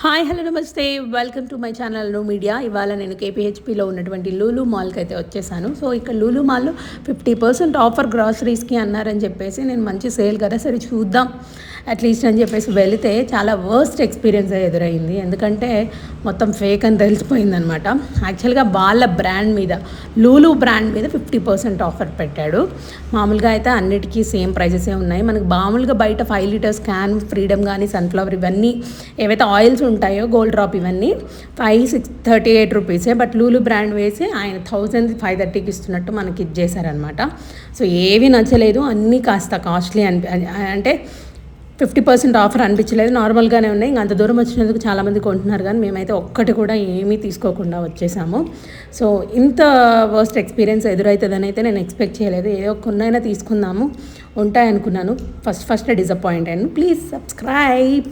Hi hello నమస్తే welcome to my channel no media. ఇవాళ నేను కేపీహెచ్పిలో ఉన్నటువంటి లూలు మాల్కి అయితే వచ్చేసాను. సో ఇక్కడ లూలు మాల్లో 50% ఆఫర్ గ్రాసరీస్కి అన్నారని చెప్పేసి నేను మంచి సేల్ కదా సరే చూద్దాం అట్లీస్ట్ అని చెప్పేసి వెళితే చాలా వర్స్ట్ ఎక్స్పీరియన్స్ ఎదురైంది. ఎందుకంటే మొత్తం ఫేక్ అని తెలిసిపోయిందనమాట. యాక్చువల్గా వాళ్ళ బ్రాండ్ మీద లూలు బ్రాండ్ మీద 50% ఆఫర్ పెట్టాడు. మామూలుగా అయితే అన్నిటికీ సేమ్ ప్రైజెసే ఉన్నాయి. మనకు మామూలుగా బయట 5 లీటర్స్ క్యాన్ ఫ్రీడమ్ కానీ సన్ఫ్లవర్ ఇవన్నీ ఏవైతే ఆయిల్స్ ఉంటాయో గోల్డ్ డ్రాప్ ఇవన్నీ 538 రూపీసే. బట్ లూలు బ్రాండ్ వేసి ఆయన 1530కి ఇస్తున్నట్టు మనకి ఇచ్చేసారనమాట. సో ఏవి నచ్చలేదు, అన్నీ కాస్త కాస్ట్లీ అంటే 50% ఆఫర్ అనిపించలేదు, నార్మల్గానే ఉన్నాయి. ఇంక అంత దూరం వచ్చినందుకు చాలామంది కొంటున్నారు, కానీ మేమైతే ఒక్కటి కూడా ఏమీ తీసుకోకుండా వచ్చేసాము. సో ఇంత వర్స్ట్ ఎక్స్పీరియన్స్ ఎదురవుతుందని అయితే నేను ఎక్స్పెక్ట్ చేయలేదు. ఏదో కొన్నైనా తీసుకుందాము ఉంటాయనుకున్నాను. ఫస్ట్ డిసప్పాయింట్ అయ్యాను. Please subscribe.